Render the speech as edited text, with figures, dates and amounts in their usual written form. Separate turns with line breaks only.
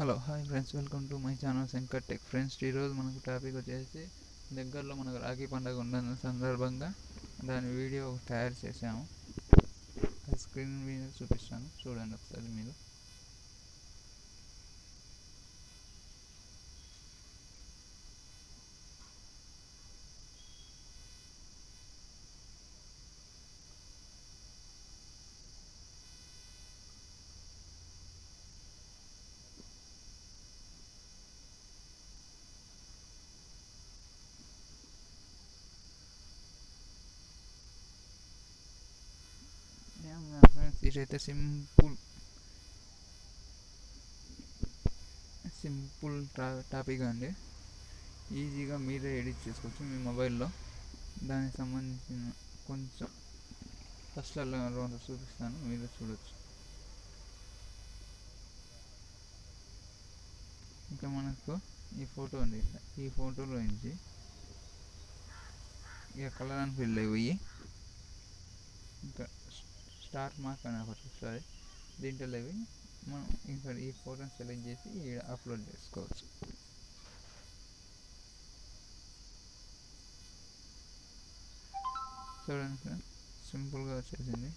Hello hi friends, welcome to my channel Shankar tech. Friends, ఈరోజు మనకు topic వచ్చేసి దగ్గరలో మనకు రాఖీ పండుగ ఉన్న సందర్భంగా దాని వీడియో తయారు చేసాము. అది స్క్రీన్ మీద చూపిస్తాను, చూడండి ఒకసారి మీరు. ఫ్రెండ్స్, ఇదైతే సింపుల్ టాపిక్ అండి. ఈజీగా మీరే ఎడిట్ చేసుకోవచ్చు మీ మొబైల్లో. దానికి సంబంధించిన కొంచెం ఫస్ట్ అలా చూపిస్తాను, మీరే చూడొచ్చు. ఇంకా మనకు ఈ ఫోటో ఉంది, ఈ ఫోటోలో నుంచి ఇక కలర్ అండ్ ఫిల్ అయిపోయి ఇంకా స్టార్ మార్క్ అని ఒకటి వస్తుంది. దీంట్లో అవి మనం ఇక్కడ ఈ ఫోటోని సెలెక్ట్ చేసి అప్లోడ్ చేసుకోవచ్చు. చూడండి సార్, సింపుల్గా వచ్చేసింది.